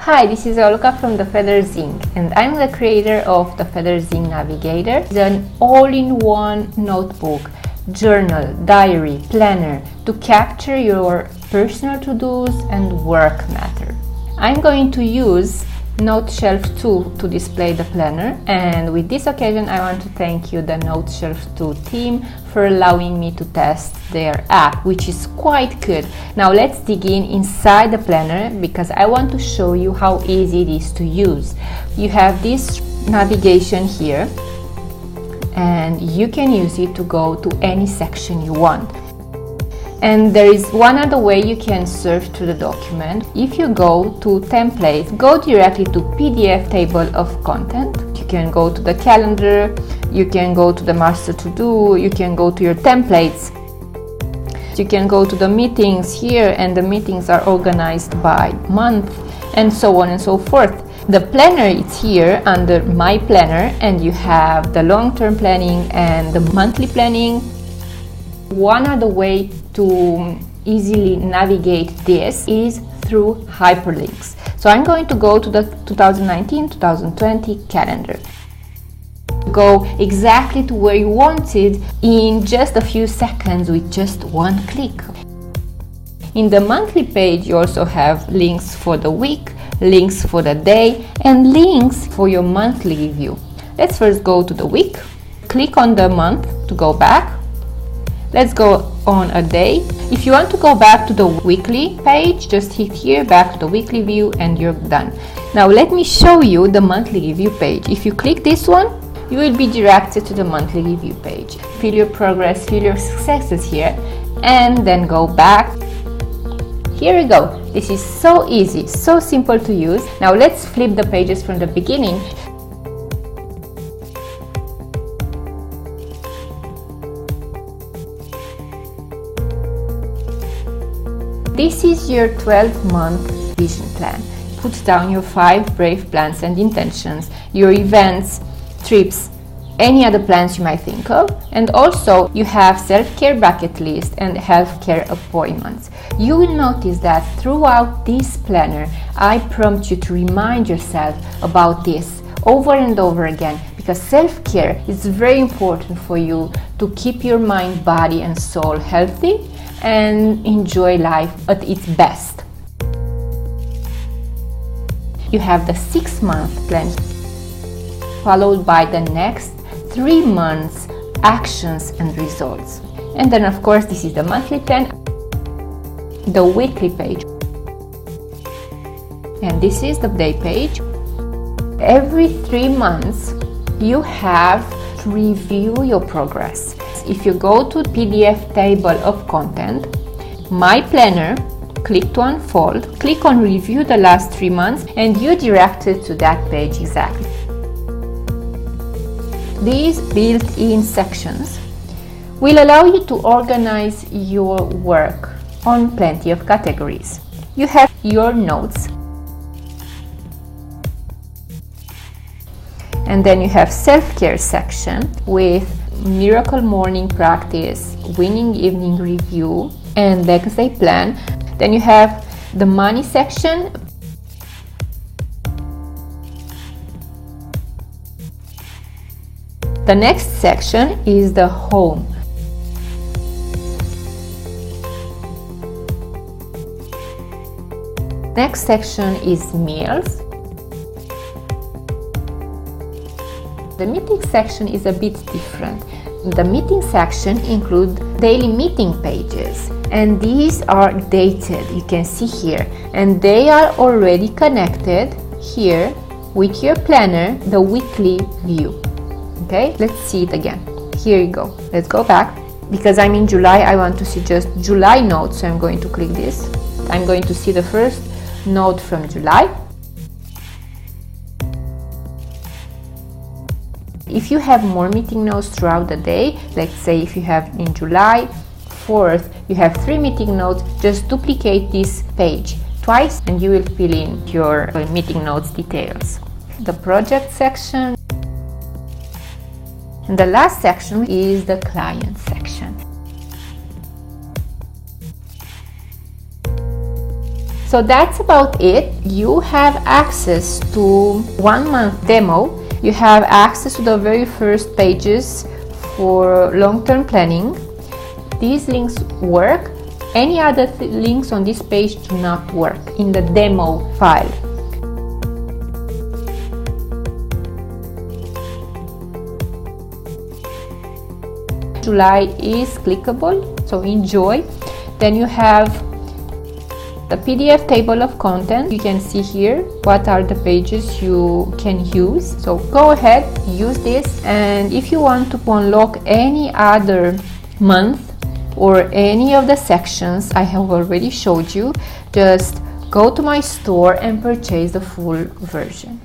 Hi, this is Oluka from the Featherzing, and I'm the creator of the Featherzing Navigator. It's an all-in-one notebook, journal, diary, planner to capture your personal to-dos and work matter. I'm going to use Noteshelf 2 to display the planner, and with this occasion I want to thank you, the Noteshelf 2 team, for allowing me to test their app, which is quite good. Now let's dig inside the planner because I want to show you how easy it is to use. You have this navigation here and you can use it to go to any section you want. And there is one other way you can search through the document. If you go to templates, go directly to PDF table of content. You can go to the calendar, you can go to the master to do, you can go to your templates. You can go to the meetings here, and the meetings are organized by month and so on and so forth. The planner is here under My Planner, and you have the long-term planning and the monthly planning. One other way to easily navigate this is through hyperlinks. So I'm going to go to the 2019-2020 calendar. Go exactly to where you want it in just a few seconds with just one click. In the monthly page you also have links for the week, links for the day, and links for your monthly review. Let's first go to the week. Click on the month to go back. Let's go on a day. If you want to go back to the weekly page, just hit here, back to the weekly view, and you're done. Now let me show you the monthly review page. If you click this one, you will be directed to the monthly review page. Feel your progress, feel your successes here, and then go back. Here we go. This is so easy, so simple to use. Now let's flip the pages from the beginning. This is your 12-month vision plan. Put down your 5 brave plans and intentions, your events, trips, any other plans you might think of, and also you have self-care bucket list and healthcare appointments. You will notice that throughout this planner, I prompt you to remind yourself about this over and over again, because self-care is very important for you to keep your mind, body, and soul healthy and enjoy life at its best. You have the 6-month plan, followed by the next 3 months actions and results. And then of course this is the monthly plan, the weekly page, and this is the day page. Every 3 months you have to review your progress. If you go to PDF table of content, My Planner, click to unfold, click on review the last 3 months, and you're directed to that page exactly. These built-in sections will allow you to organize your work on plenty of categories. You have your notes, and then you have self-care section with miracle morning practice, winning evening review, and next day plan. Then you have the money section. The next section is the home. Next section is meals. The meeting section is a bit different. The meeting section includes daily meeting pages, and these are dated, you can see here, and they are already connected here with your planner, the weekly view. Okay, let's see it again. Here you go. Let's go back. Because I'm in July, I want to see just July notes, so I'm going to click this. I'm going to see the first note from July. If you have more meeting notes throughout the day, let's say if you have in July 4th, you have 3 meeting notes, just duplicate this page twice and you will fill in your meeting notes details. The project section. And the last section is the client section. So that's about it. You have access to 1 month demo. You have access to the very first pages for long-term planning. These links work. Any other links on this page do not work in the demo file. July is clickable, so enjoy. Then you have the PDF table of content. You can see here what are the pages you can use. So go ahead, use this, and if you want to unlock any other month or any of the sections I have already showed you, just go to my store and purchase the full version.